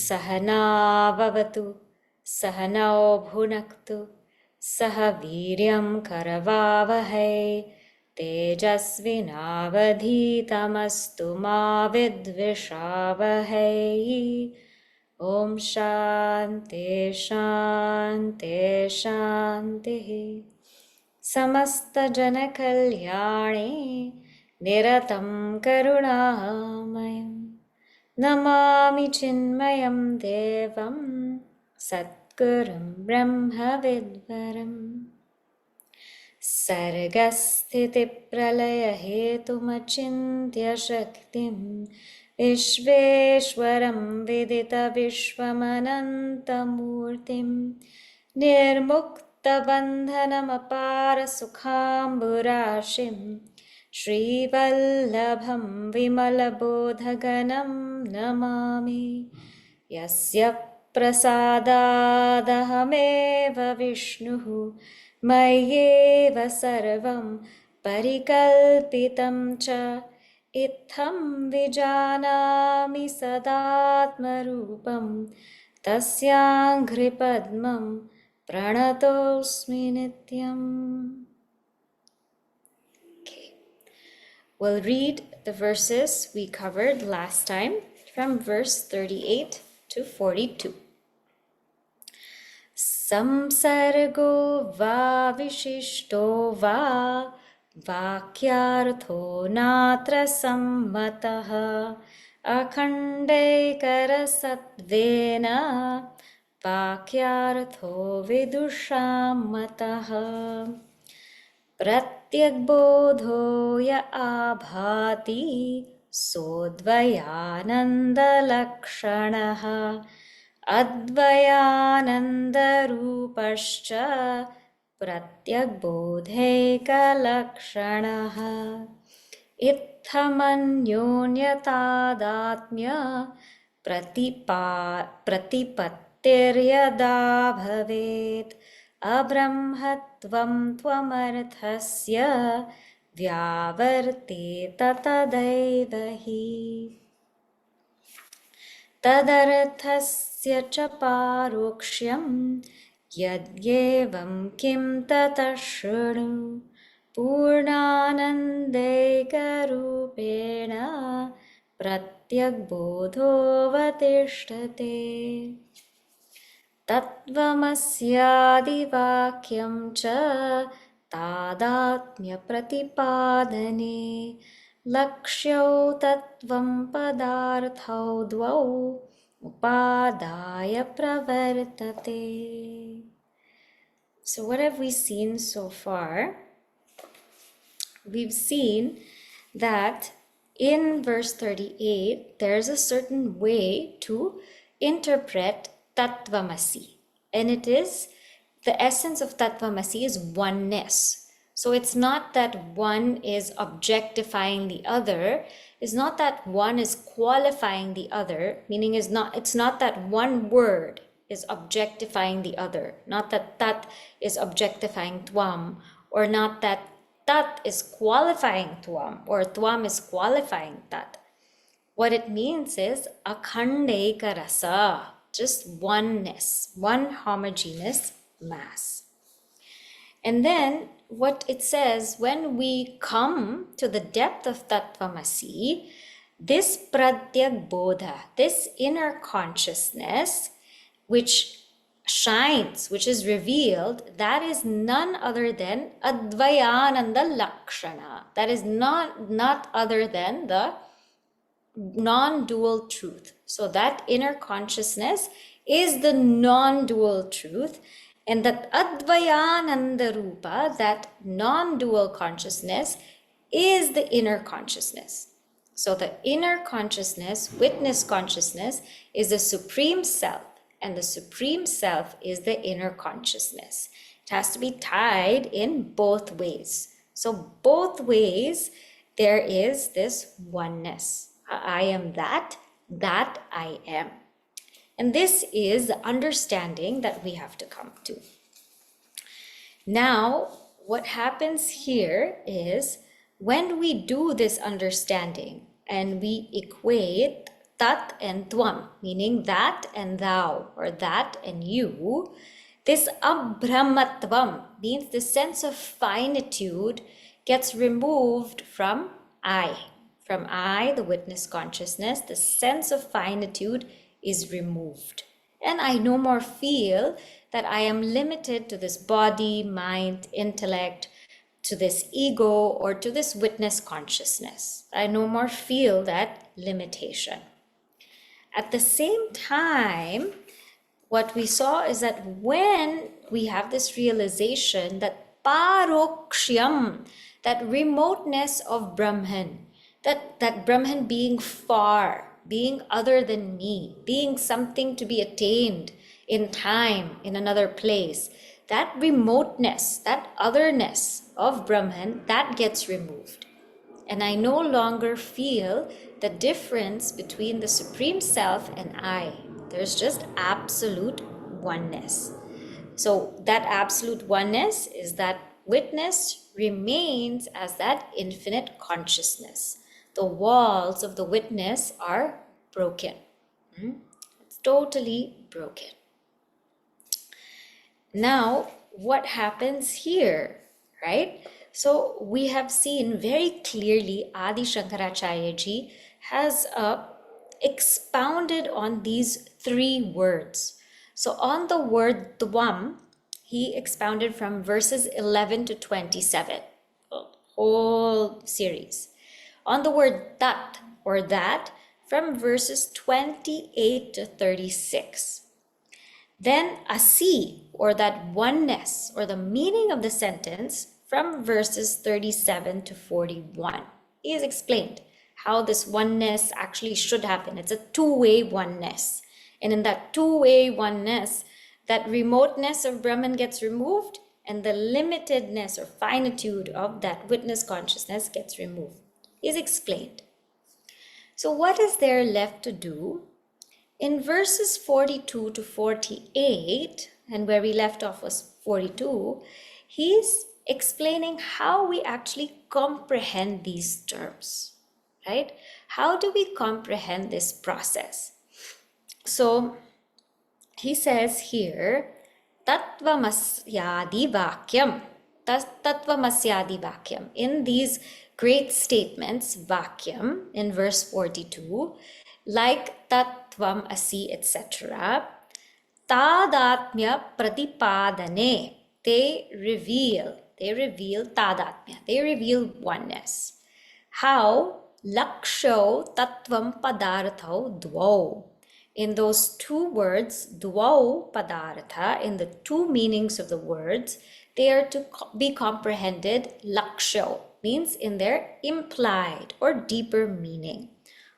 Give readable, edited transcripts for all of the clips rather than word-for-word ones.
Sahana vavatu, sahanau bhunaktu, saha viryam karavavahai, tejasvinavadhitamastu ma vidvishavahai. Om Shanti Shanti Shanti. Samasta Jana Kalyane Niratam Karunamayam Namami Chinmayam Devam Satgurum Brahma Vidvaram Sargasthiti Pralaya Hetumachintya Shaktim Vishveshwaram Vidita Vishwamanantamurtim Nirmukta Bandhanam Apara Sukhamburashim Shri Vallabham Vimalabodhaganam Namami Yasya Prasadadahameva Vishnuhu Mayeva Sarvam Parikalpitam Cha Itham Vijanami Sadatmarupam Tasyangri Padmam Pranatosmi Nityam. We'll read the verses we covered last time from verse 38 to 42. Samsargo va vishishto va vakyartho natra sammataha akhandaikara satvena vakyartho vidusham Pratyagbodho ya abhati sodvayananda-lakṣaṇah advayananda-rupascha pratyagbodheka-lakṣaṇah ithamanyonyatādātmya pratipattiryada bhavet abrahmatvam tvamarthasya vyavarteta tadaivahi tadarthasya cha pārokṣyam yadyevam kim tatashṛṇu pūrṇānandekarūpeṇa pratyagbodho vatishtate tattvamasyādi-vakyam ca tādatmya pratipadane lakṣyau tattvam padarthau dvau upādāya pravartate. So what have we seen so far? We've seen that in verse 38, there's a certain way to interpret tattvamasi, and it is the essence of tattvamasi is oneness. So it's not that one is objectifying the other, it's not that one is qualifying the other, meaning it's not that one word is objectifying the other, not that tat is objectifying tvam, or not that tat is qualifying tvam, or tvam is qualifying tat. What it means is akhandaika rasa, just oneness, one homogeneous mass. And then what it says, when we come to the depth of tattvamasi, this pratyak bodha, this inner consciousness which shines, which is revealed, that is none other than advayananda-lakṣaṇa. That is not other than the non-dual truth. So that inner consciousness is the non-dual truth, and that advayananda rupa, that non-dual consciousness, is the inner consciousness. So the inner consciousness, witness consciousness, is the supreme self, and the Supreme Self is the inner consciousness. It has to be tied in both ways. So both ways, there is this oneness. I am that I am. And this is the understanding that we have to come to. Now, what happens here is when we do this understanding and we equate tat and tvam, meaning that and thou, or that and you, this abhramatvam means the sense of finitude gets removed from I. From I, the witness consciousness, the sense of finitude is removed. And I no more feel that I am limited to this body, mind, intellect, to this ego, or to this witness consciousness. I no more feel that limitation. At the same time, what we saw is that when we have this realization that pārokṣyam, that remoteness of Brahman, that Brahman being far, being other than me, being something to be attained in time, in another place, that remoteness, that otherness of Brahman, that gets removed. And I no longer feel the difference between the Supreme Self and I. There's just absolute oneness. So that absolute oneness is that witness remains as that infinite consciousness. The walls of the witness are broken. It's totally broken. Now, what happens here, right? So we have seen very clearly Adi Shankaracharya ji has expounded on these three words. So on the word tvam, he expounded from verses 11 to 27, a whole series. On the word tat, or that, from verses 28 to 36. Then asi, or that oneness, or the meaning of the sentence, from verses 37 to 41. He has explained how this oneness actually should happen. It's a two-way oneness. And in that two-way oneness, that remoteness of Brahman gets removed and the limitedness or finitude of that witness consciousness gets removed. Is explained. So what is there left to do? In verses 42 to 48, and where we left off was 42, he's explaining how we actually comprehend these terms, right? How do we comprehend this process? So he says here, tatvamasyādi-vakyam, tatvamasyādi-vakyam. In these great statements, vakyam, in verse 42, like tatvam asi, etc., tadatmya pratipadane, they reveal tadatmya, they reveal oneness. How? Laksho tatvam padarthau dvau. In those two words, dvau padartha, in the two meanings of the words, they are to be comprehended laksho, means in their implied or deeper meaning.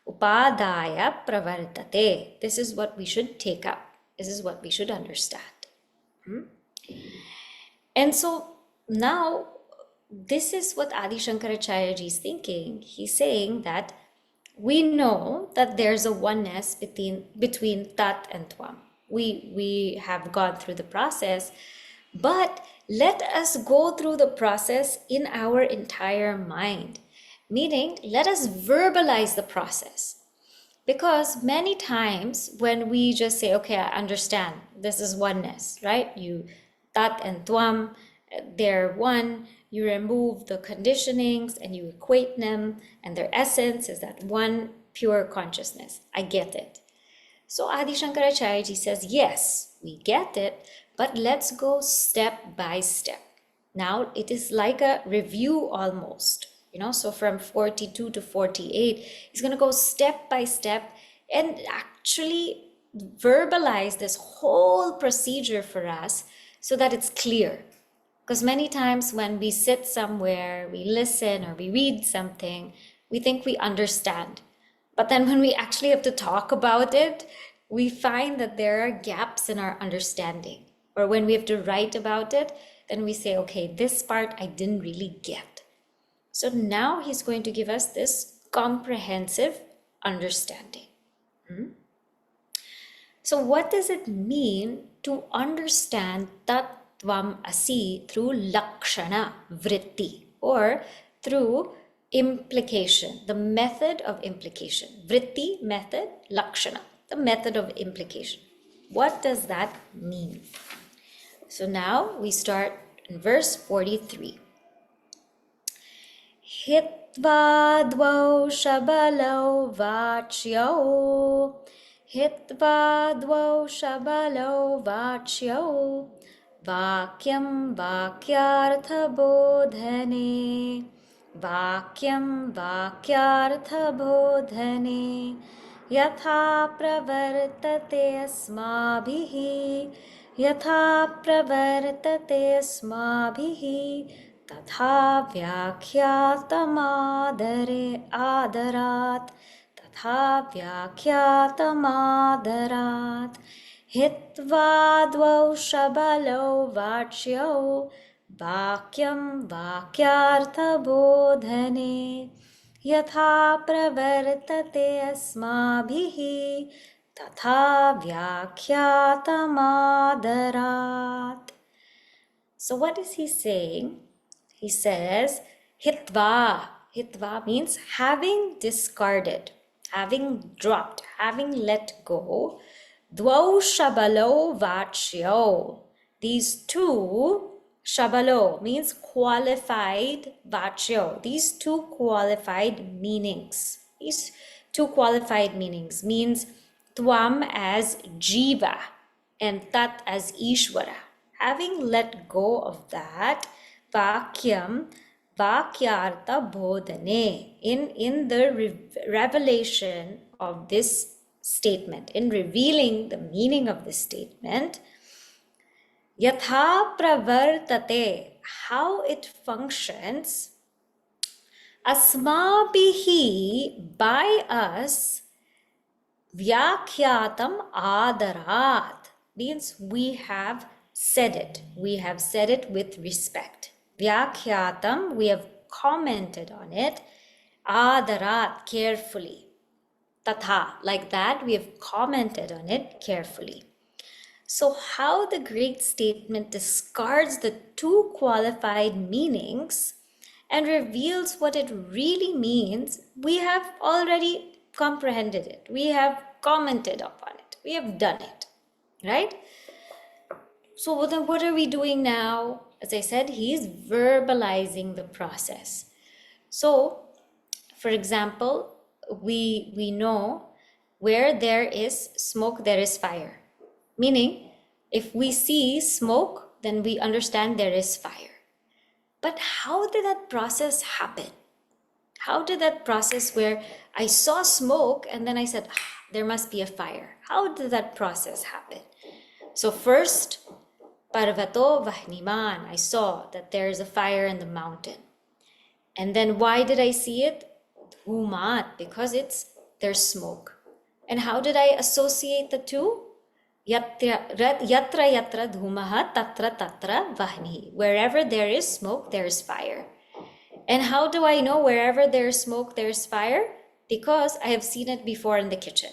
Upadaya pravartate. This is what we should take up. This is what we should understand. And so now, this is what Adi Shankaracharya ji is thinking. He's saying that we know that there's a oneness between tat and tvam. We have gone through the process, but let us go through the process in our entire mind. Meaning, let us verbalize the process. Because many times when we just say, okay, I understand, this is oneness, right? Tat and tvam, they're one. You remove the conditionings and you equate them, and their essence is that one pure consciousness. I get it. So Adi Shankaracharya ji says, yes, we get it, but let's go step by step. Now it is like a review almost, so from 42 to 48, he's going to go step by step and actually verbalize this whole procedure for us so that it's clear. Because many times when we sit somewhere, we listen or we read something, we think we understand. But then when we actually have to talk about it, we find that there are gaps in our understanding. Or when we have to write about it, then we say, okay, this part I didn't really get. So now he's going to give us this comprehensive understanding. So what does it mean to understand tvam asi through lakṣaṇa, vritti, or through implication, the method of implication? Vritti, method, lakṣaṇa, the method of implication. What does that mean? So now we start in verse 43. Hitva dvau shabalo vācyo, hitva dvau shabalo vācyo, vakyam vakyartha bodhane, vakyam vakyartha bodhane, yatha pravartate asmabhihi, yatha pravartate asmabhihi, तथा व्याख्यातमादरात्, तथा व्याख्यातमादरात्, हित्वा द्वौ शबलौ वाच्यौ, वाक्यं वाक्यार्थबोधने, यथा प्रवर्तते अस्माभिः, तथा व्याख्यातमादरात्. So what is he saying? He says, hitva. Hitva means having discarded, having dropped, having let go. Dvau shabalo vācyo. These two, shabalo means qualified, vācyo. These two qualified meanings. These two qualified meanings means tvam as jiva and tat as Īśvara. Having let go of that, vakyam vakyartha bodhane, in the revelation of this statement, in revealing the meaning of this statement, yatha pravartate, how it functions, asmabhihi, by us, vyakhyatam ādarat, means we have said it. We have said it with respect. Vyakhyatam, we have commented on it. Ādarat, carefully. Tatha, like that, we have commented on it carefully. So how the great statement discards the two qualified meanings and reveals what it really means, we have already comprehended it. We have commented upon it. We have done it, right? So then what are we doing now? As I said, he's verbalizing the process. So, for example, we know where there is smoke, there is fire. Meaning, if we see smoke, then we understand there is fire. But how did that process happen? How did that process where I saw smoke and then I said, there must be a fire. How did that process happen? So first, Parvato Vahniman, I saw that there is a fire in the mountain. And then why did I see it? Dhumat, because there's smoke. And how did I associate the two? Yatra yatra dhumaha tatra tatra vahni. Wherever there is smoke, there is fire. And how do I know wherever there is smoke, there is fire? Because I have seen it before in the kitchen.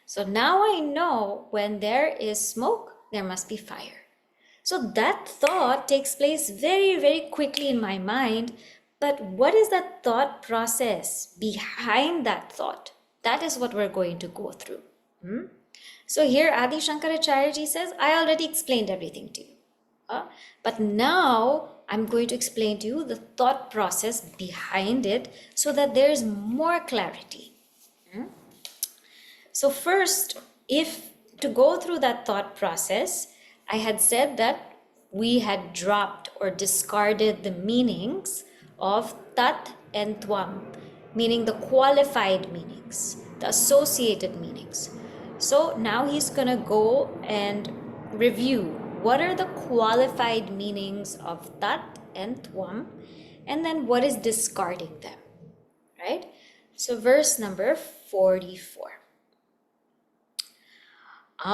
So now I know when there is smoke, there must be fire. So that thought takes place very, very quickly in my mind. But what is that thought process behind that thought? That is what we're going to go through. So here Adi Shankaracharya says, I already explained everything to you. But now I'm going to explain to you the thought process behind it so that there is more clarity. So first, if to go through that thought process, I had said that we had dropped or discarded the meanings of tat and tvam, meaning the qualified meanings, the associated meanings. So now he's going to go and review what are the qualified meanings of tat and tvam, and then what is discarding them, right? So verse number 44.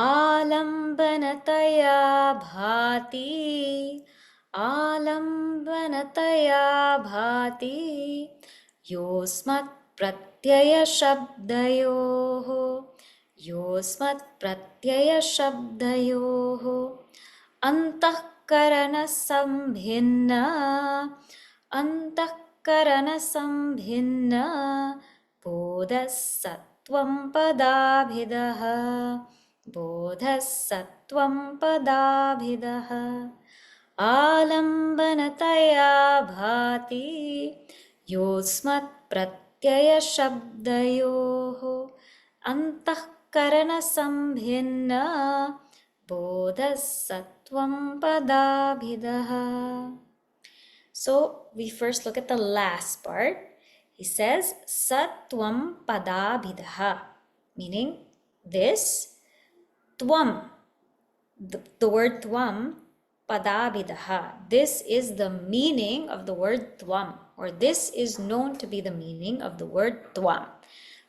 आलम्बनतया भाति आलम्बनतया भाति योऽस्मत्प्रत्ययशब्दयोः योऽस्मत्प्रत्ययशब्दयोः अन्तःकरणसम्भिन्ना अन्तःकरणसम्भिन्ना बोधः सत्त्वं पदाभिदः बोधः सत्त्वं पदाभिदः आलम्बनतया भाति योऽस्मत्प्रत्ययशब्दयोः अन्तःकरणसम्भिन्ना बोधः सत्त्वं पदाभिदः. So we first look at the last part. He says sattvam padabhidaha, meaning this tvam, the word tvam, padabhidaha. This is the meaning of the word tvam, or this is known to be the meaning of the word tvam.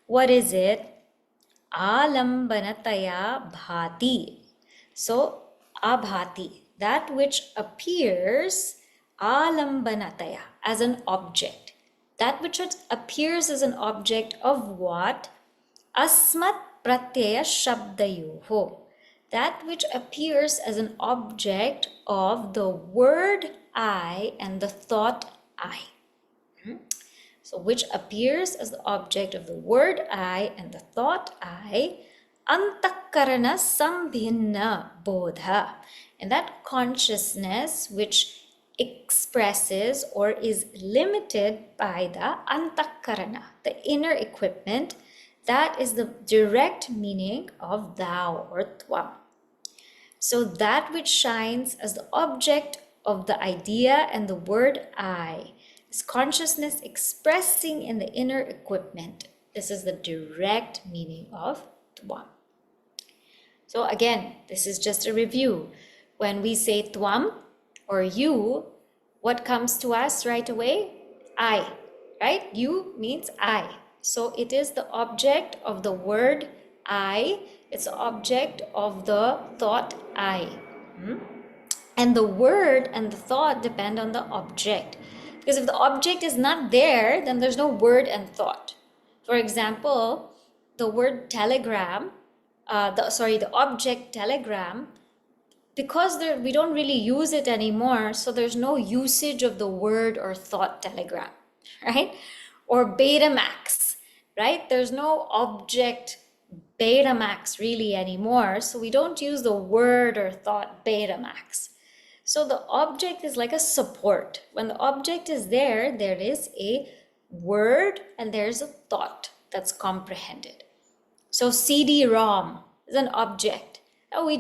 What is it? Alambanataya bhati. So abhati, that which appears alambanataya, as an object. That which appears as an object of what? Asmat pratyaya shabdayoho. That which appears as an object of the word I and the thought I. So which appears as the object of the word I and the thought I, antakarana sambhinna bodha. And that consciousness which expresses or is limited by the antakarana, the inner equipment, that is the direct meaning of thou or tvam. So that which shines as the object of the idea and the word I is consciousness expressing in the inner equipment. This is the direct meaning of tvam. So again, this is just a review. When we say tvam or you, what comes to us right away? I, right? You means I. So it is the object of the word I. It's the object of the thought I. And the word and the thought depend on the object. Because if the object is not there, then there's no word and thought. For example, the word telegram, the object telegram, because we don't really use it anymore, so there's no usage of the word or thought telegram, right? Or Betamax, right? There's no object Betamax really anymore, so we don't use the word or thought Betamax. So the object is like a support. When the object is there, there is a word and there's a thought that's comprehended. So CD-ROM is an object. Oh, we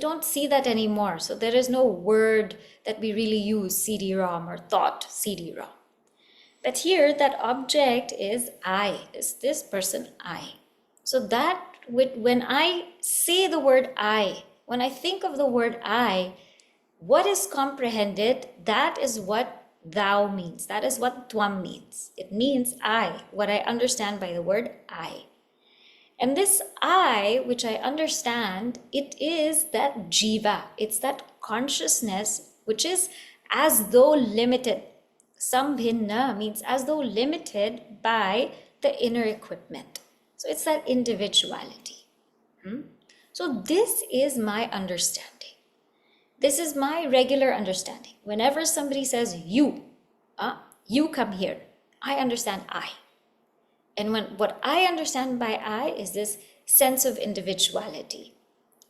don't see that anymore. So there is no word that we really use, CD-ROM or thought CD-ROM. But here that object is I, is this person I. So that when I say the word I, when I think of the word I, what is comprehended, that is what thou means. That is what tvam means. It means I, what I understand by the word I. And this I, which I understand, it is that jiva. It's that consciousness which is as though limited. Sambhinna means as though limited by the inner equipment. So it's that individuality. So this is my understanding. This is my regular understanding. Whenever somebody says you come here, I understand I. And what I understand by I is this sense of individuality,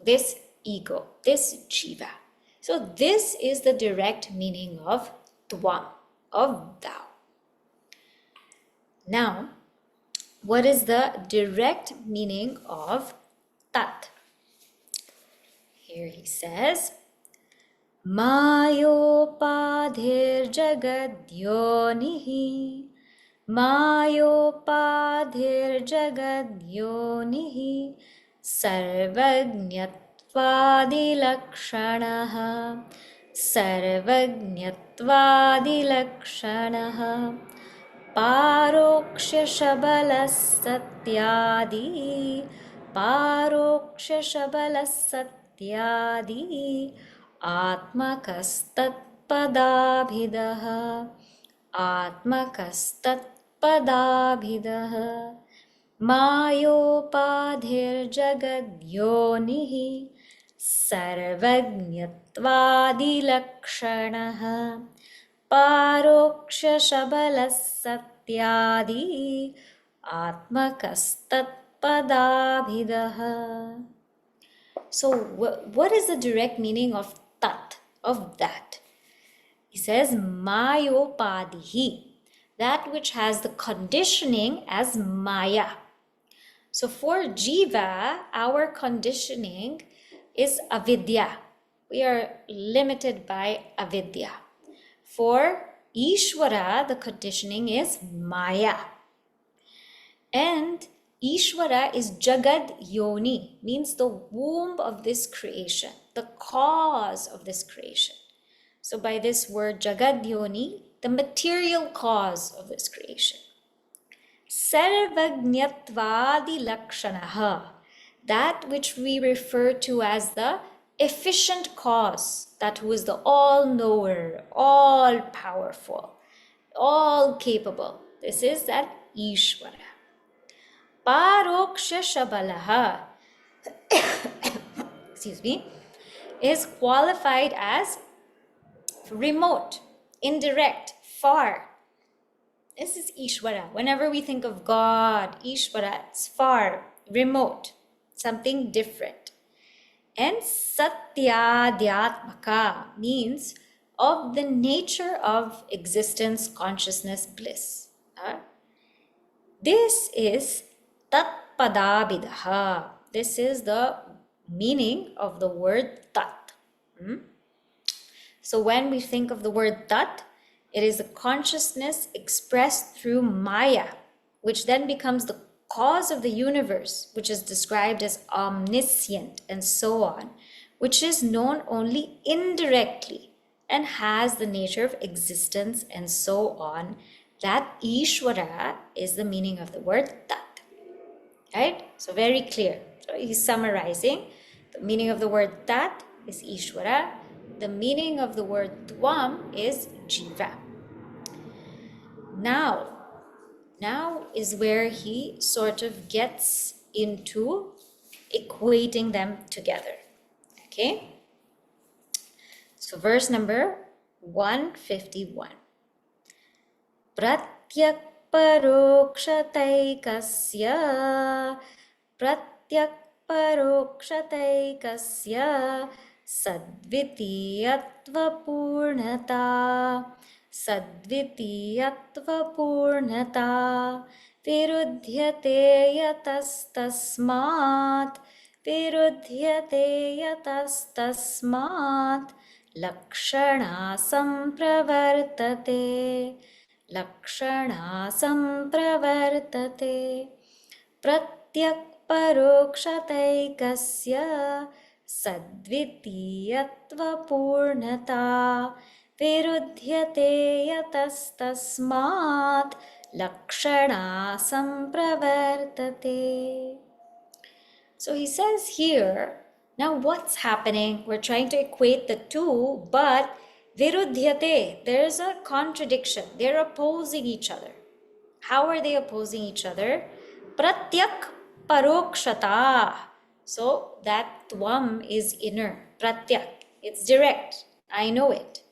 this ego, this jiva. So this is the direct meaning of tvam, of thou. Now, what is the direct meaning of tat? Here he says, māya-upādhir jagat-yoni, māya-upādhir jagat-yoni, sarvajñātva-ādi-lakṣaṇa, sarvajñātva-ādi-lakṣaṇa, pārokṣyaśabala satyādi, pārokṣyaśabala sat-cit-ānanda atmakastat-padābhidah atmakastat-padābhidah māya-upādhir jagat-yoni sarvajñātva-ādi-lakṣaṇa pārokṣyaśabala sat-ānanda atmakastat-padābhidah. So what is the direct meaning of tat, of that? He says māya-upādhī, that which has the conditioning as maya. So for jiva, our conditioning is avidya. We are limited by avidya. For Īśvara, the conditioning is maya. And Īśvara is jagat-yoni, means the womb of this creation, the cause of this creation. So by this word jagat-yoni, the material cause of this creation. Sarvajñātva-ādi-lakṣaṇa, that which we refer to as the efficient cause, that who is the all-knower, all-powerful, all-capable. This is that Īśvara. Pārokṣyaśabala, excuse me, is qualified as remote, indirect, far. This is Īśvara. Whenever we think of God, Īśvara, it's far, remote, something different. And sat-cit-ānanda means of the nature of existence, consciousness, bliss. This is tat-padābhidah. This is the meaning of the word tat. So when we think of the word tat, it is a consciousness expressed through maya, which then becomes the cause of the universe, which is described as omniscient and so on, which is known only indirectly and has the nature of existence and so on. That Īśvara is the meaning of the word tat. Right? So very clear. So he's summarizing. The meaning of the word tat is Īśvara. The meaning of the word tvam is jiva. Now is where he sort of gets into equating them together. Okay? So verse number 151. Pratyak pārokṣyaśabala sadvitīyatva-pūrṇata viruddhyate yatastasmāt lakṣaṇā sampravartate pratyak pārokṣyaśabala sadvitīyatva-pūrṇata viruddhyate yatastasmāt lakṣaṇā sampravartate. So he says here, now what's happening? We're trying to equate the two, but viruddhyate, there's a contradiction. They're opposing each other. How are they opposing each other? Pratyak pārokṣyata. So that tvam is inner. Pratyak, it's direct. I know it.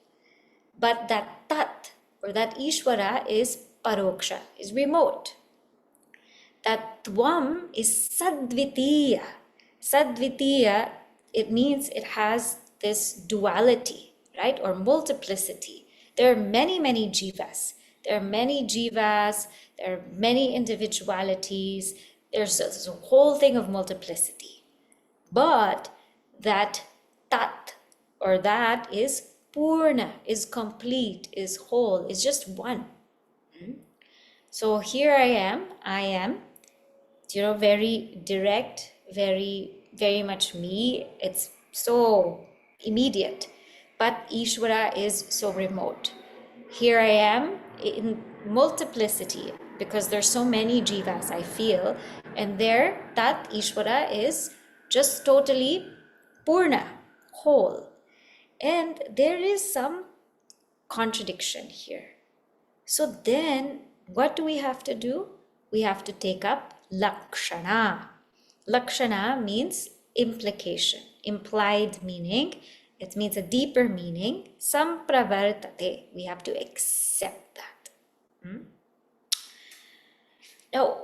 But that tat, or that Īśvara, is paroksha, is remote. That tvam is sadvitiya. Sadvitiya, it means it has this duality, right? Or multiplicity. There are many, many jīvas. There are many jīvas. There are many individualities. There's a whole thing of multiplicity. But that tat, or that is pūrṇa, is complete, is whole, is just one. So here I am, very direct, very much me. It's so immediate, but Īśvara is so remote. Here I am in multiplicity, because there's so many jīvas, I feel, And there, that Īśvara is just totally pūrṇa, whole. And there is some contradiction here. So then, what do we have to do? We have to take up lakṣaṇa. Lakṣaṇa means implication, implied meaning. It means a deeper meaning. Sampravartate. We have to accept that. Now,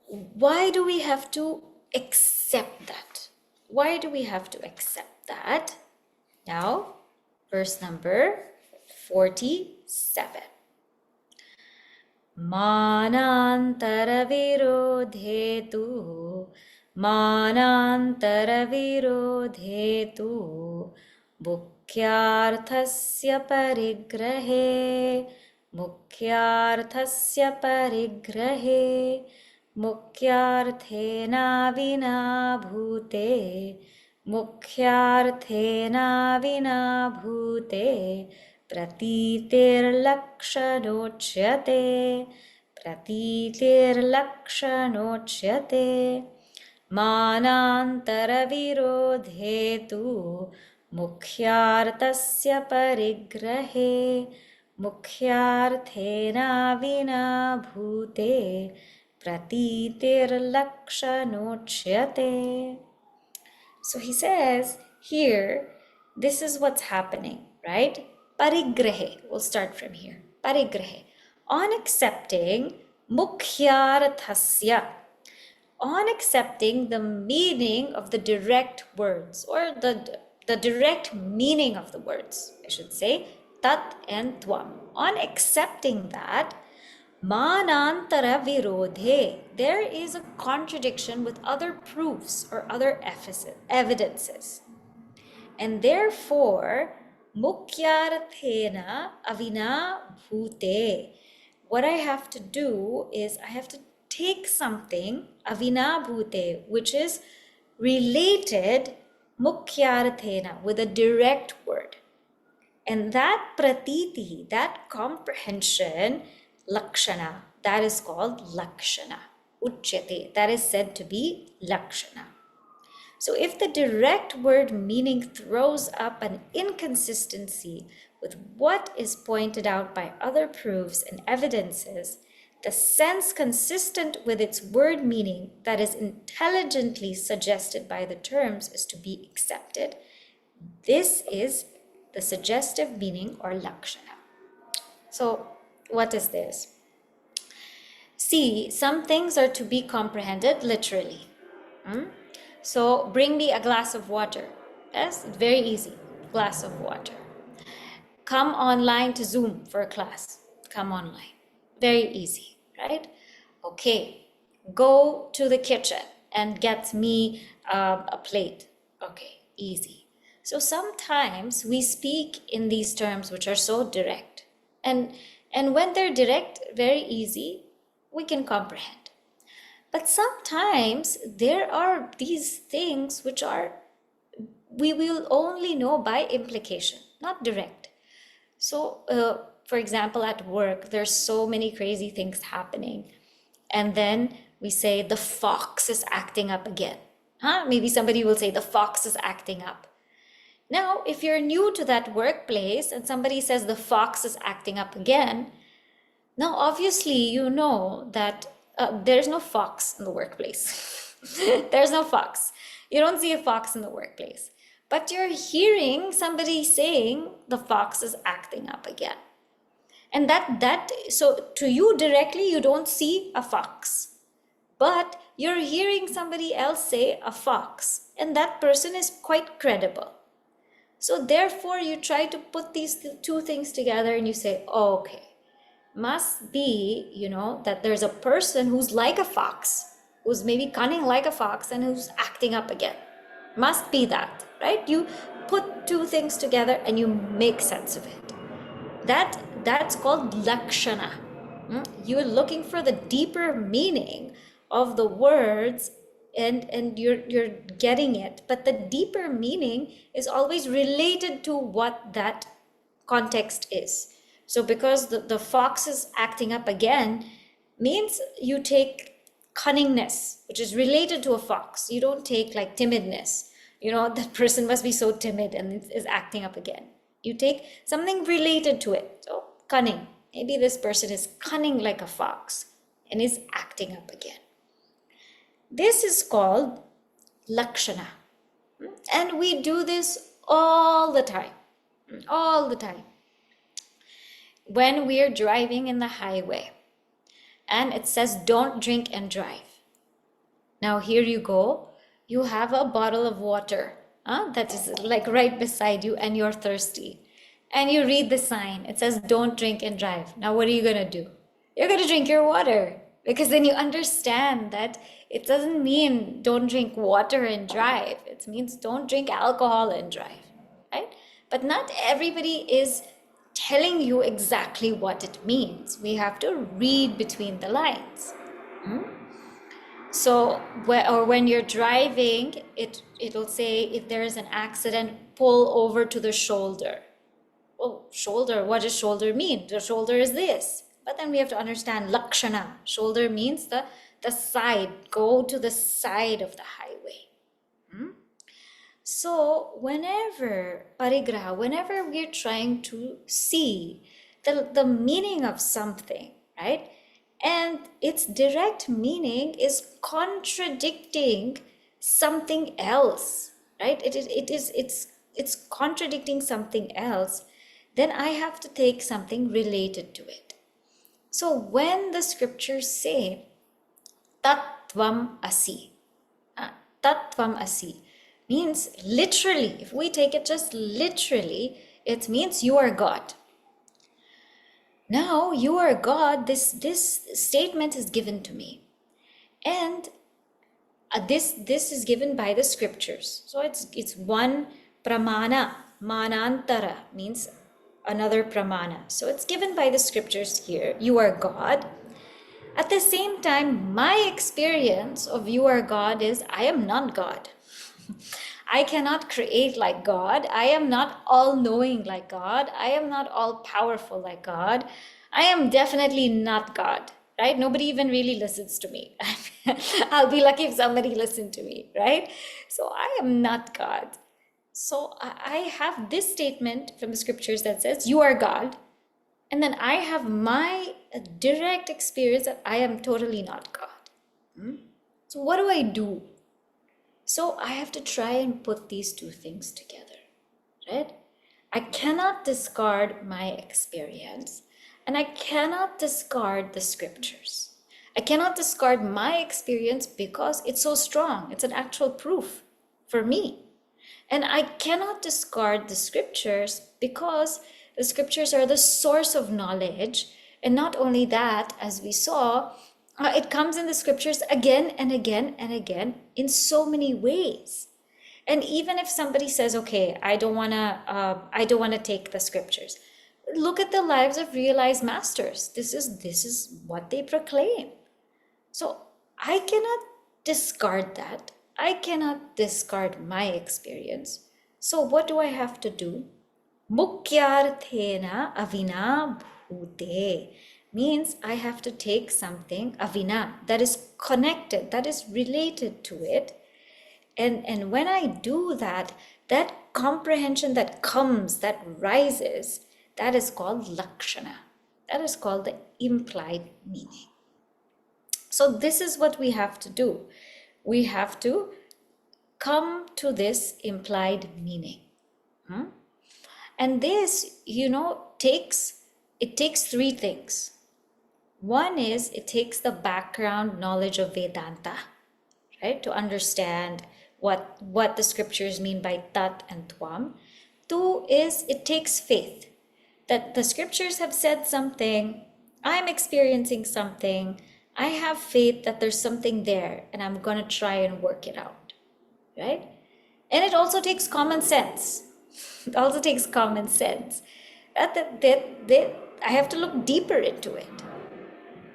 why do we have to accept that? Why do we have to accept that? Now, verse number 47. Mānāntara-virodhetu mukyārthasya parigrahe mukyārthena vina bhute pratītirlakshanochyate mānāntara-virodhetu mukyārthasya parigrahe mukyārthena vina bhute pratītirlakshanochyate. So he says here, this is what's happening, right? Parigrahe, we'll start from here. Parigrahe, on accepting mukyārthasya, on accepting the meaning of the direct words, or the direct meaning of the words, I should say, tat and tvam. On accepting that, mānāntara-virodhe, there is a contradiction with other proofs or other evidences. And therefore, mukyārthena avina bhute, what I have to do is I have to take something, avina bhute, which is related mukyārthena, with a direct word. And that pratiti, that comprehension, lakṣaṇa, that is called lakṣaṇa. Uchyate, that is said to be lakṣaṇa. So if the direct word meaning throws up an inconsistency with what is pointed out by other proofs and evidences, the sense consistent with its word meaning that is intelligently suggested by the terms is to be accepted. This is the suggestive meaning or lakṣaṇa. So what is this? See, some things are to be comprehended literally. So bring me a glass of water. Yes, very easy. Glass of water. Come online to Zoom for a class. Come online. Very easy, right? Okay. Go to the kitchen and get me a plate. Okay, easy. So sometimes we speak in these terms which are so direct. And when they're direct, very easy, we can comprehend. But sometimes there are these things which we will only know by implication, not direct. So, for example, at work, there's so many crazy things happening. And then we say, the fox is acting up again. Maybe somebody will say, the fox is acting up. Now, if you're new to that workplace and somebody says the fox is acting up again, now obviously you know that there's no fox in the workplace. There's no fox. You don't see a fox in the workplace. But you're hearing somebody saying the fox is acting up again. And so to you directly, you don't see a fox. But you're hearing somebody else say a fox. And that person is quite credible. So therefore, you try to put these two things together and you say, oh, okay. Must be, that there's a person who's like a fox, who's maybe cunning like a fox and who's acting up again. Must be that, right? You put two things together and you make sense of it. That's called lakṣaṇa. You're looking for the deeper meaning of the words and you're getting it. But the deeper meaning is always related to what that context is. So because the fox is acting up again means you take cunningness, which is related to a fox. You don't take like timidness. That person must be so timid and is acting up again. You take something related to it. So cunning. Maybe this person is cunning like a fox and is acting up again. This is called lakṣaṇa. And we do this all the time. All the time. When we are driving in the highway and it says don't drink and drive. Now here you go. You have a bottle of water that is like right beside you and you're thirsty. And you read the sign. It says don't drink and drive. Now what are you going to do? You're going to drink your water, because then you understand that it doesn't mean don't drink water and drive. It means don't drink alcohol and drive, right? But not everybody is telling you exactly what it means. We have to read between the lines. So, when you're driving, it'll say if there is an accident, pull over to the shoulder. Oh, shoulder, what does shoulder mean? The shoulder is this. But then we have to understand lakṣaṇa. Shoulder means the side. Go to the side of the highway. So whenever we're trying to see the meaning of something, right? And its direct meaning is contradicting something else, right? It's contradicting something else. Then I have to take something related to it. So when the scriptures say tvam asi, tvam asi means literally, if we take it just literally, it means you are God. Now you are God, this statement is given to me. And this is given by the scriptures. So it's one pramana, manantara means another pramana. So it's given by the scriptures here. You are God. At the same time, my experience of you are God is I am not God. I cannot create like God. I am not all-knowing like God. I am not all-powerful like God. I am definitely not God, right? Nobody even really listens to me. I'll be lucky if somebody listened to me, right? So I am not God. So I have this statement from the scriptures that says, you are God. And then I have my direct experience that I am totally not God. So what do I do? So I have to try and put these two things together, right? I cannot discard my experience and I cannot discard the scriptures. I cannot discard my experience because it's so strong. It's an actual proof for me. And I cannot discard the scriptures because the scriptures are the source of knowledge. And not only that, as we saw, it comes in the scriptures again and again and again in so many ways. And even if somebody says, okay, I don't want to take the scriptures. Look at the lives of realized masters. This is what they proclaim. So I cannot discard that. I cannot discard my experience. So what do I have to do? Mukyarthena avina bhute means I have to take something avina that is connected, that is related to it. And when I do that, that comprehension that comes, that rises, that is called lakṣaṇa. That is called the implied meaning. So this is what we have to do. We have to come to this implied meaning. And this, takes three things. One is it takes the background knowledge of Vedanta, right? To understand what the scriptures mean by tat and tvam. Two is it takes faith that the scriptures have said something, I'm experiencing something, I have faith that there's something there and I'm going to try and work it out, right? And it also takes common sense. It also takes common sense. I have to look deeper into it.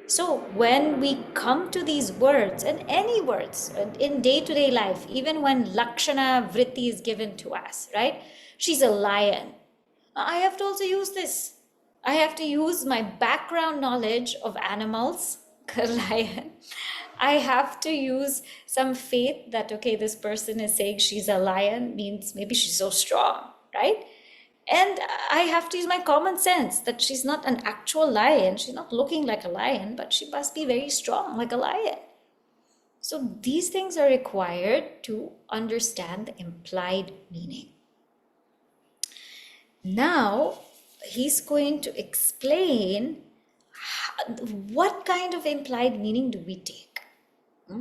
So when we come to these words, and any words in day-to-day life, even when lakṣaṇa vritti is given to us, right? She's a lion. I have to also use this. I have to use my background knowledge of animals, a lion. I have to use some faith that, okay, this person is saying she's a lion, means maybe she's so strong, right? And I have to use my common sense that she's not an actual lion. She's not looking like a lion, but she must be very strong like a lion. So these things are required to understand the implied meaning. Now, he's going to explain what kind of implied meaning do we take.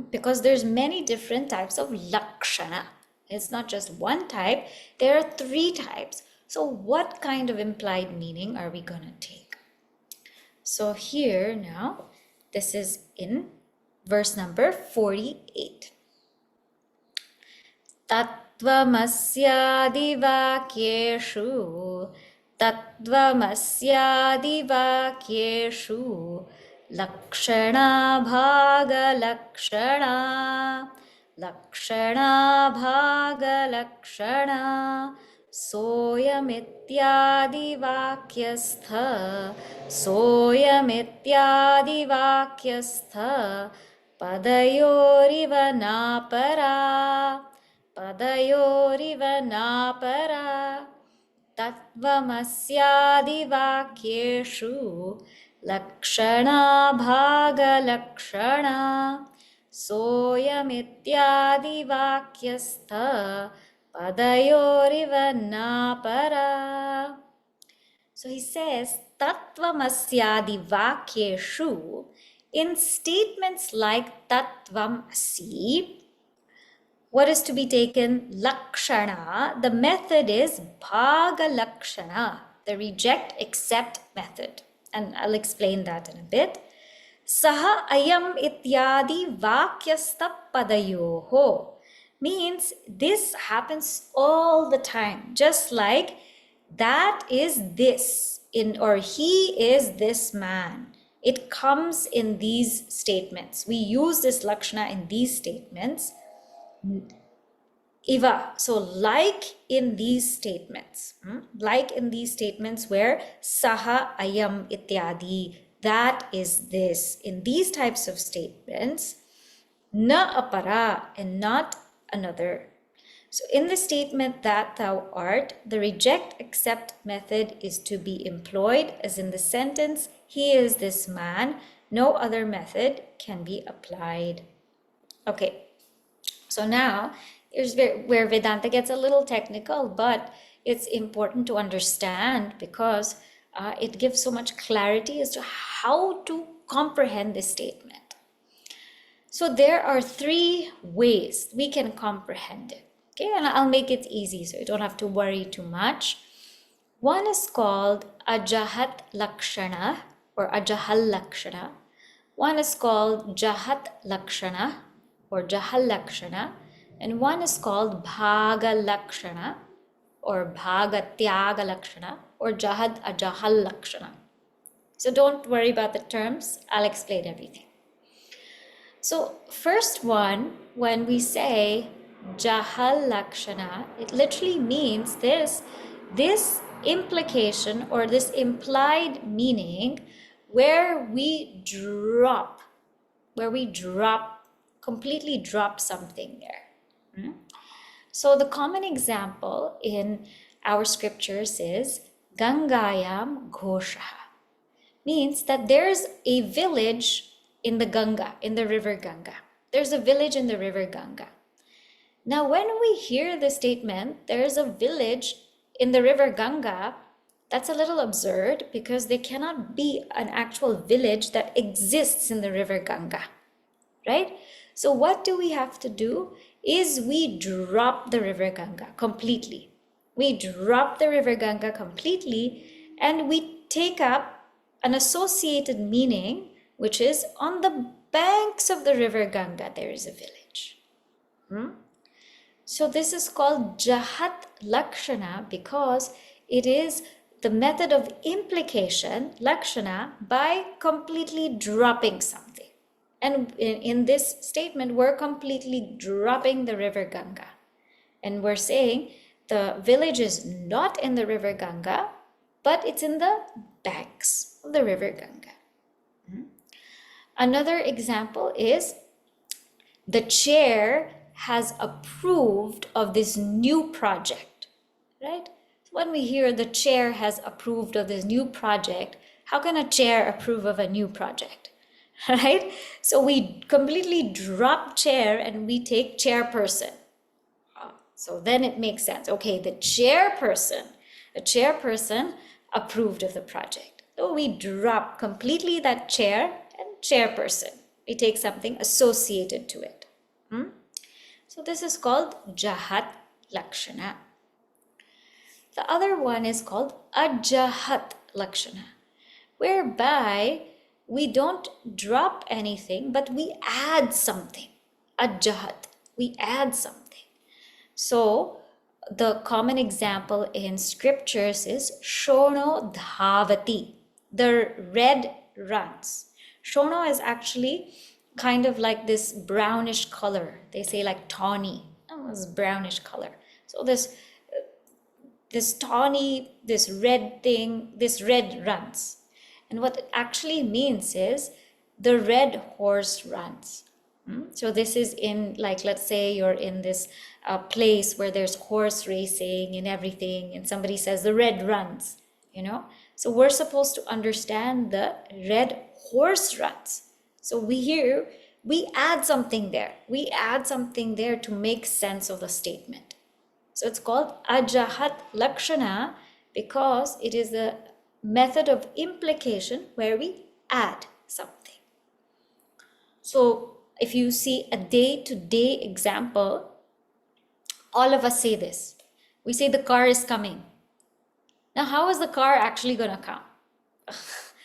Because there's many different types of lakṣaṇa. It's not just one type, there are 3 types. So what kind of implied meaning are we going to take? So here now, this is in verse number 48. Tatvamasyādi-vakyeshu lakṣaṇā bhāga-lakṣaṇā soyamityādi-vakyastha padayoriva nāpara tattvamasyādi-vakyeshu lakṣaṇā bhāga-lakṣaṇā soyamityādi-vakyastha padayoriva nāpara. So he says, tattvamasyādi-vakyeshu, in statements like tattvam asi, what is to be taken? Lakṣaṇa. The method is bhāga-lakṣaṇa, the reject accept method. And I'll explain that in a bit. Saha ayam ityādi vakyastha padayoho means this happens all the time, just like that is this or he is this man. It comes in these statements. We use this lakṣana in these statements. Iva, so like in these statements, where saha ayam ityādi, that is this. In these types of statements, na apara, and not another. So in the statement that thou art, the reject accept method is to be employed, as in the sentence, he is this man. No other method can be applied. Okay, so now here's where Vedanta gets a little technical, but it's important to understand because it gives so much clarity as to how to comprehend this statement. So there are 3 ways we can comprehend it. Okay, and I'll make it easy so you don't have to worry too much. One is called ajahat-lakṣaṇa or ajahal-lakṣaṇa. One is called jahat-lakṣaṇa or jahal-lakṣaṇa. And one is called bhāga-lakṣaṇa or bhāga-tyāga-lakṣaṇa or jahad-ajahal-lakṣaṇa. So don't worry about the terms. I'll explain everything. So first one, when we say jahal-lakṣaṇa, it literally means this implication or this implied meaning where we completely drop something there. So the common example in our scriptures is Gangayam Ghoshaha. Means that there's a village in the Ganga, in the river Ganga. There's a village in the river Ganga. Now when we hear the statement, there's a village in the river Ganga, that's a little absurd because there cannot be an actual village that exists in the river Ganga, right? So what do we have to do is we drop the river Ganga completely. We drop the river Ganga completely and we take up an associated meaning, which is on the banks of the river Ganga, there is a village. So this is called jahat-lakṣaṇa because it is the method of implication, lakṣana, by completely dropping something. And in this statement, we're completely dropping the river Ganga. And we're saying the village is not in the river Ganga, but it's in the banks of the river Ganga. Another example is the chair has approved of this new project, right? So when we hear the chair has approved of this new project, how can a chair approve of a new project, right? So we completely drop chair and we take chairperson. So then it makes sense. Okay, the chairperson approved of the project. So we drop completely that chair and chairperson. We take something associated to it. So this is called jagat-lakṣaṇa. The other one is called ajagat-lakṣaṇa, whereby we don't drop anything, but we add something. Ajagat, we add something. So the common example in scriptures is shono dhavati, the red runs. Shono is actually kind of like this brownish color. They say like tawny, this brownish color. So this tawny, this red thing, this red runs. And what it actually means is the red horse runs. So this is in, like, let's say you're in this place where there's horse racing and everything, and somebody says the red runs, So we're supposed to understand the red horse runs. So we add something there. We add something there to make sense of the statement. So it's called ajagat-lakṣaṇa because it is the method of implication where we add something. So if you see a day-to-day example, all of us say this. We say the car is coming. Now, how is the car actually going to come?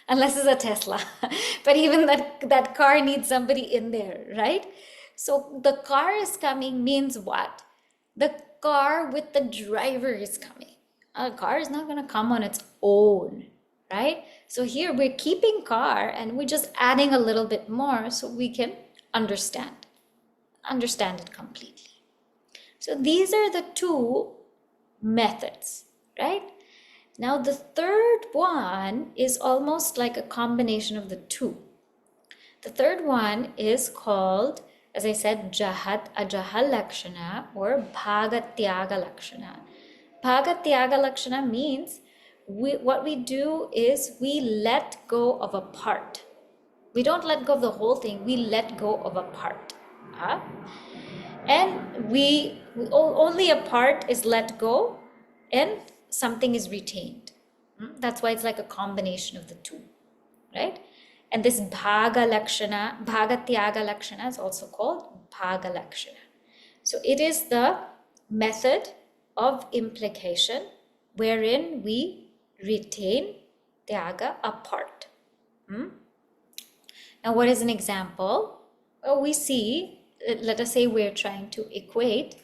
Unless it's a Tesla. But even that car needs somebody in there, right? So the car is coming means what? The car with the driver is coming. A car is not going to come on its own, right? So here we're keeping car and we're just adding a little bit more so we can understand it completely. So these are the two methods, right? Now the third one is almost like a combination of the two. The third one is called, as I said, ajagat-lakṣaṇa or bhagatyaga-lakṣaṇa. Bhagatyaga-lakṣaṇa means what we do is we let go of a part. We don't let go of the whole thing, we let go of a part. And only a part is let go and something is retained. That's why it's like a combination of the two, right? And this bhagatyaga-lakṣaṇa is also called bhaga-lakṣaṇa. So it is the method of implication wherein we retain tyaga, a part. Now, what is an example? Well, we see, let us say we're trying to equate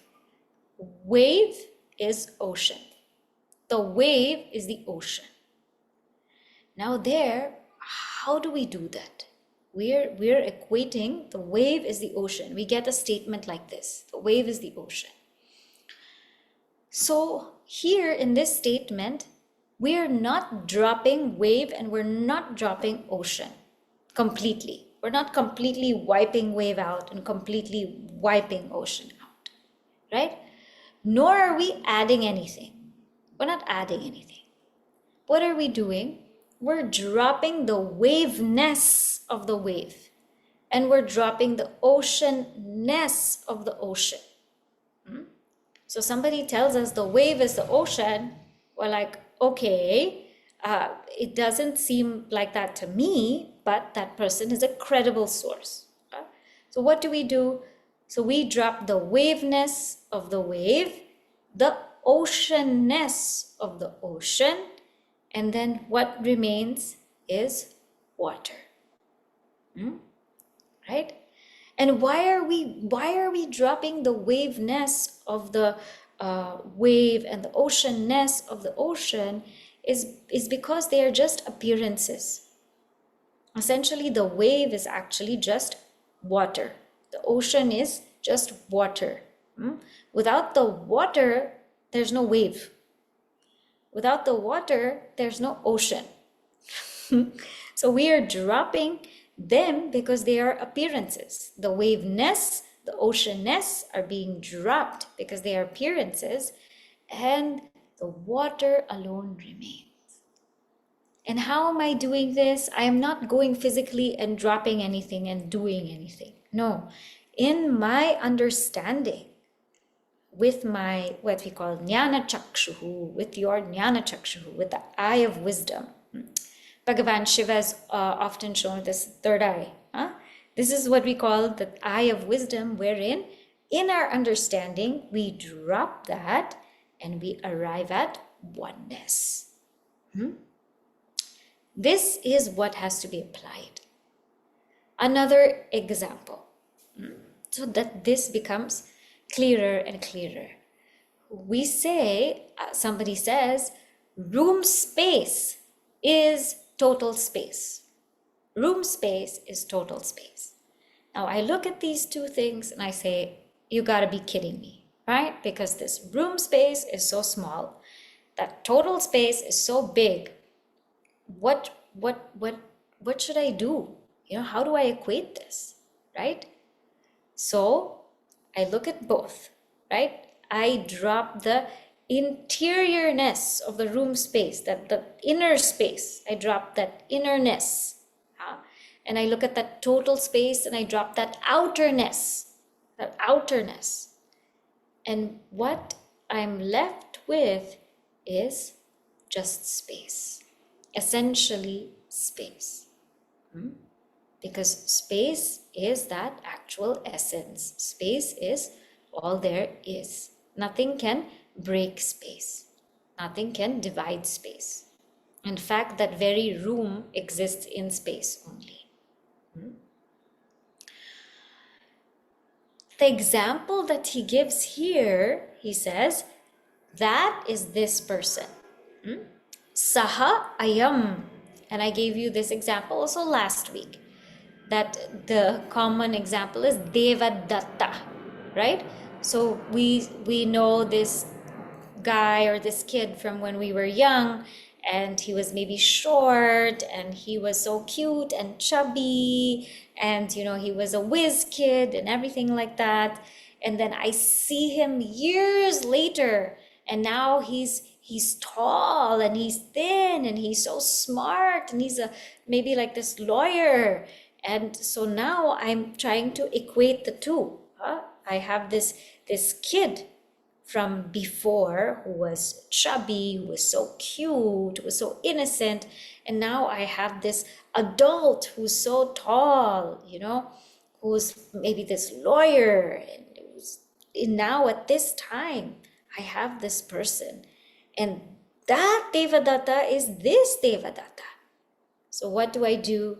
wave is ocean. The wave is the ocean. Now there, how do we do that? We're equating the wave is the ocean. We get a statement like this. The wave is the ocean. So here in this statement, we're not dropping wave and we're not dropping ocean completely. We're not completely wiping wave out and completely wiping ocean out, right? Nor are we adding anything. We're not adding anything. What are we doing? We're dropping the waveness of the wave and we're dropping the oceanness of the ocean. So somebody tells us the wave is the ocean. We're like, okay, it doesn't seem like that to me, but that person is a credible source. So what do? So we drop the waveness of the wave, the oceanness of the ocean, and then what remains is water. Right? And why are we dropping the waveness of the wave and the oceanness of the ocean is because they are just appearances. Essentially, the wave is actually just water. The ocean is just water. Without the water, there's no wave. Without the water, there's no ocean. So we are dropping them because they are appearances. The waveness the oceanness are being dropped because they are appearances, and the water alone remains. And how am I doing this? I am not going physically and dropping anything and doing anything. No, in my understanding, with my, what we call jnana chakshuhu, with your jnana chakshuhu, with the eye of wisdom. Bhagavan Shiva is often shown this third eye. This is what we call the eye of wisdom, wherein in our understanding, we drop that and we arrive at oneness. This is what has to be applied. Another example, so that this becomes clearer and clearer. We say, somebody says, room space is total space. Room space is total space. Now I look at these two things and I say, you gotta be kidding me, right? Because this room space is so small, that total space is so big. What should I do? How do I equate this, right? So I look at both, right? I drop the interiorness of the room space, that the inner space, I drop that innerness. And I look at that total space and I drop that outerness. And what I'm left with is just space, essentially space. Because space is that actual essence. Space is all there is. Nothing can break space. Nothing can divide space. In fact, that very room exists in space only. The example that he gives here, he says, that is this person. Saha ayam. And I gave you this example also last week. That the common example is Devadatta, right? So we know this guy or this kid from when we were young, and he was maybe short, and he was so cute and chubby, and he was a whiz kid and everything like that. And then I see him years later, and now he's tall and he's thin and he's so smart, and he's maybe like this lawyer. And so now I'm trying to equate the two. I have this kid from before who was chubby, who was so cute, who was so innocent. And now I have this adult who's so tall, who's maybe this lawyer. And now at this time, I have this person. And that Devadatta is this Devadatta. So what do I do?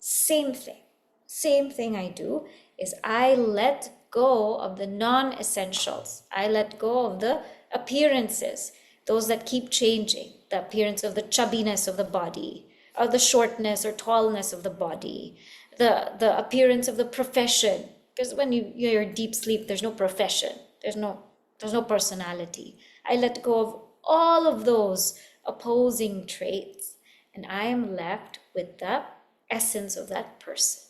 Same thing I do is I let go of the non-essentials. I let go of the appearances, those that keep changing, the appearance of the chubbiness of the body, or the shortness or tallness of the body, the appearance of the profession. Because when you're deep sleep, there's no profession, there's no personality. I let go of all of those opposing traits, and I am left with the essence of that person.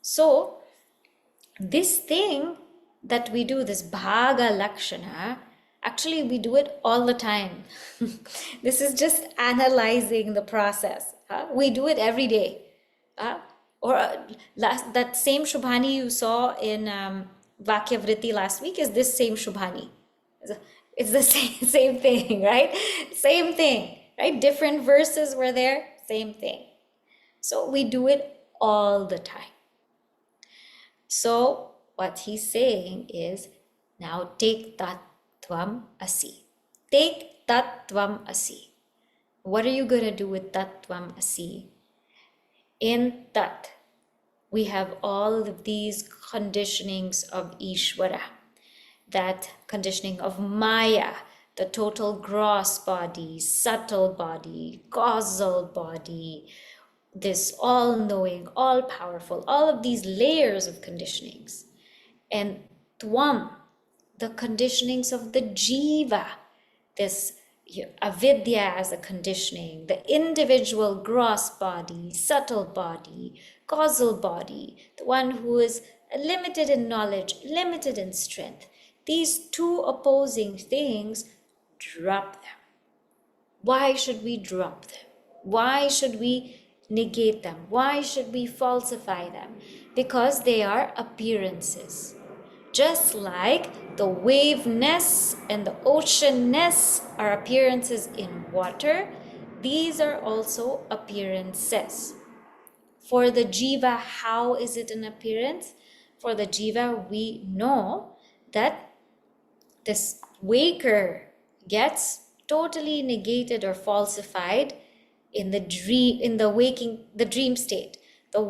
So this thing that we do, this bhaga lakṣaṇa, actually we do it all the time. This is just analyzing the process. We do it every day. That same Shubhani you saw in Vakya Vritti last week is this same Shubhani. It's the same thing, right? Same thing, right? Different verses were there, same thing. So we do it all the time. So what he's saying is, now take that tvam asi. Take that tvam asi. What are you going to do with that tvam asi? In that, we have all of these conditionings of Īśvara, that conditioning of Maya, the total gross body, subtle body, causal body, this all-knowing, all-powerful, all of these layers of conditionings. And tvam, the conditionings of the jiva, this avidya as a conditioning, the individual gross body, subtle body, causal body, the one who is limited in knowledge, limited in strength. These two opposing things, drop them. Why should we drop them? Why should we negate them? Why should we falsify them? Because they are appearances. Just like the waveness and the oceanness are appearances in water, these are also appearances. For the jiva, how is it an appearance? For the jiva, we know that this waker gets totally negated or falsified in the dream state. The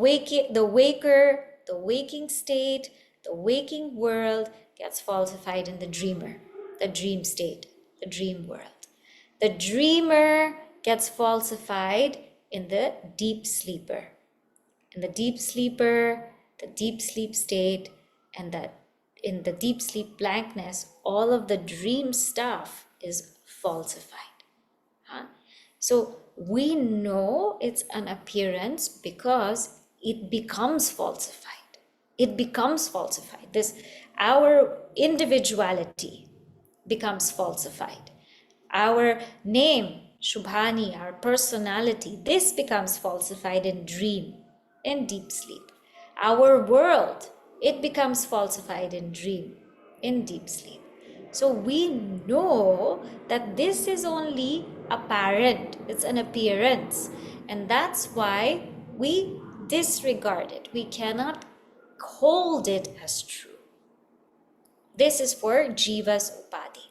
waking state, the waking world gets falsified in the dreamer, the dream state, the dream world. The dreamer gets falsified in the deep sleeper. In the deep sleeper, the deep sleep state, and that in the deep sleep blankness, all of the dream stuff is falsified. So we know it's an appearance because it becomes falsified. It becomes falsified. Our individuality becomes falsified. Our name, Shubhani, our personality, this becomes falsified in dream, in deep sleep. Our world, it becomes falsified in dream, in deep sleep. So we know that this is only apparent, it's an appearance, and that's why we disregard it. We cannot hold it as true. This is for Jiva's upadhi.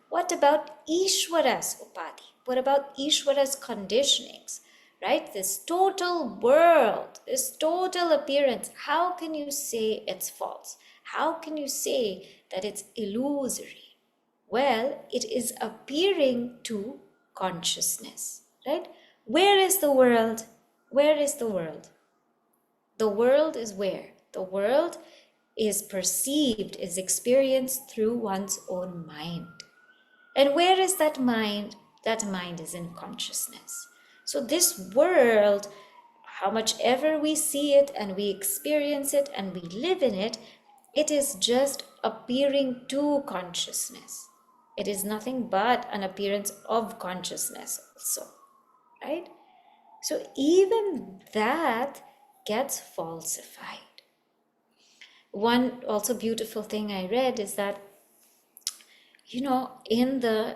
What about Īśvara's upadhi? What about Īśvara's conditionings? Right? This total world, this total appearance, how can you say it's false? How can you say that it's illusory? Well, it is appearing to consciousness, right? Where is the world? Where is the world? The world is where? The world is perceived, is experienced through one's own mind. And where is that mind? That mind is in consciousness. So this world, how much ever we see it and we experience it and we live in it, it is just appearing to consciousness. It is nothing but an appearance of consciousness also, right? So even that gets falsified. One also beautiful thing I read is that, in the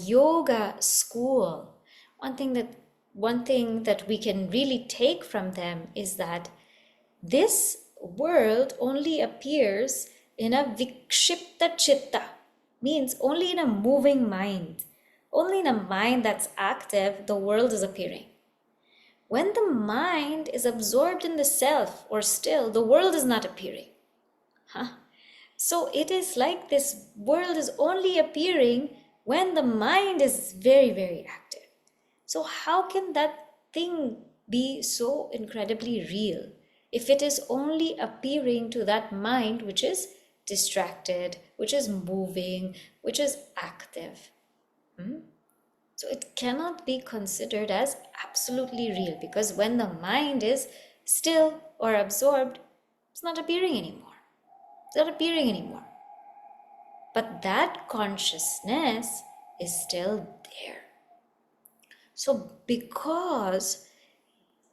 yoga school, one thing that we can really take from them is that this world only appears in a vikshipta chitta, means only in a moving mind. Only in a mind that's active, the world is appearing. When the mind is absorbed in the self or still, the world is not appearing. So it is like this world is only appearing when the mind is very, very active. So how can that thing be so incredibly real if it is only appearing to that mind which is distracted, which is moving, which is active? So it cannot be considered as absolutely real, because when the mind is still or absorbed, it's not appearing anymore. It's not appearing anymore. But that consciousness is still there. So because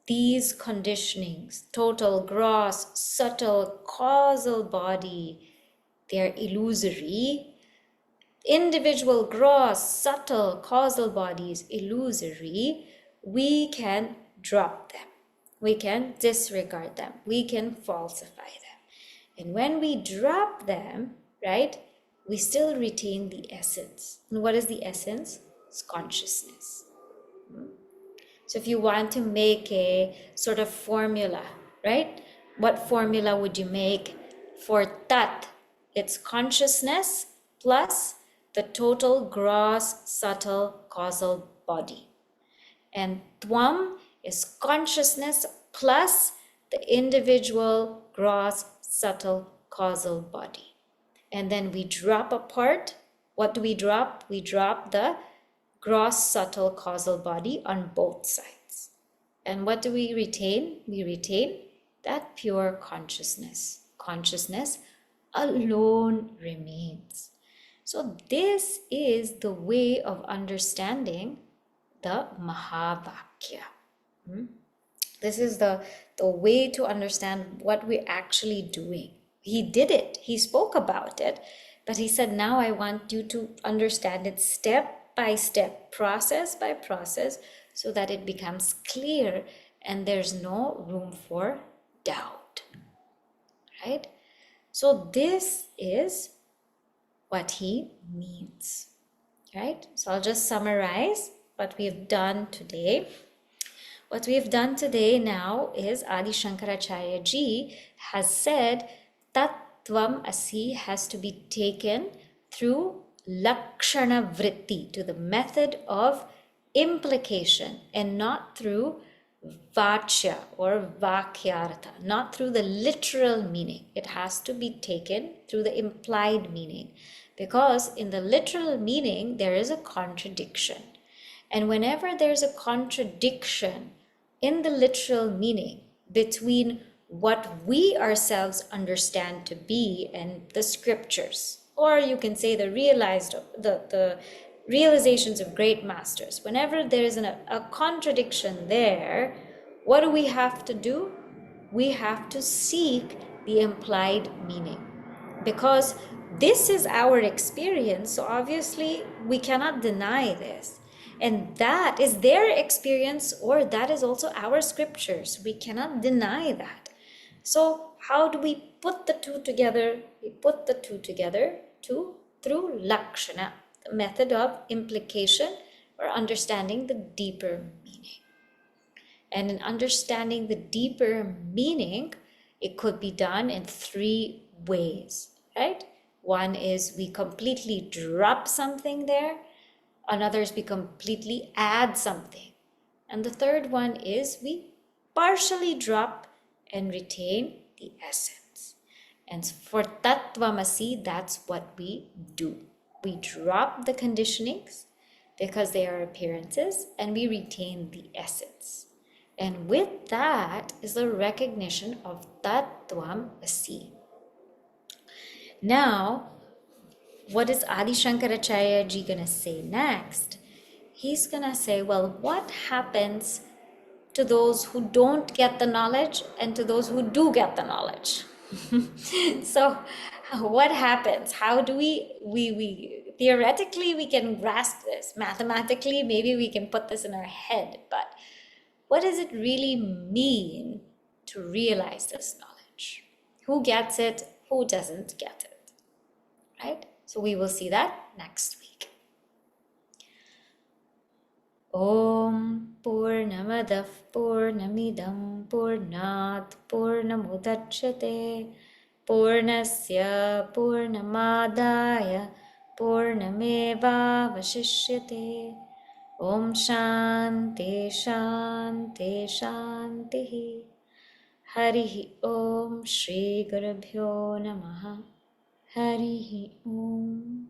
these conditionings, total, gross, subtle, causal body, they are illusory. Individual, gross, subtle, causal bodies, illusory, we can drop them. We can disregard them. We can falsify them. And when we drop them, right, we still retain the essence. And what is the essence? It's consciousness. So if you want to make a sort of formula, right? What formula would you make for tat? It's consciousness plus the total gross, subtle, causal body. And tvam is consciousness plus the individual, gross, subtle, causal body. And then we drop a part. What do we drop? We drop the gross, subtle, causal body on both sides. And what do we retain? We retain that pure consciousness. Consciousness alone remains. So this is the way of understanding the Mahavakya. This is the way to understand what we're actually doing. He did it. He spoke about it. But he said, now I want you to understand it step by step, process by process, so that it becomes clear and there's no room for doubt. Right? So this is what he means. Right? So I'll just summarize what we've done today. What we've done today now is Adi Shankaracharya ji has said that tvam asi has to be taken through lakṣaṇa vritti, to the method of implication, and not through vācya or vakyartha, not through the literal meaning. It has to be taken through the implied meaning, because in the literal meaning there is a contradiction. And whenever there's a contradiction in the literal meaning between what we ourselves understand to be and the scriptures, or you can say the realizations of great masters, whenever there is a contradiction there, what do we have to do? We have to seek the implied meaning, because this is our experience, so obviously we cannot deny this. And that is their experience, or that is also our scriptures. We cannot deny that. So how do we put the two together? We put the two together through lakṣaṇa, the method of implication, or understanding the deeper meaning. And in understanding the deeper meaning, it could be done in three ways, right? One is we completely drop something there. Another is we completely add something. And the third one is we partially drop and retain the essence. And for tattvamasi, that's what we do. We drop the conditionings because they are appearances, and we retain the essence. And with that is the recognition of tattvamasi. Now, what is Adi Shankaracharya ji gonna say next? He's gonna say, well, what happens to those who don't get the knowledge and to those who do get the knowledge? So what happens? How do we theoretically we can grasp this. Mathematically, maybe we can put this in our head, but what does it really mean to realize this knowledge? Who gets it? Who doesn't get it? Right? So we will see that next week. Om Purnamadah Purnamidam Purnat Purnamudachyate Purnasya Purnamadaya Purnameva Vashishyate. Om Shanti Shanti Shanti. Harihi Om Shri Gurubhyo Namaha. Harihi Om.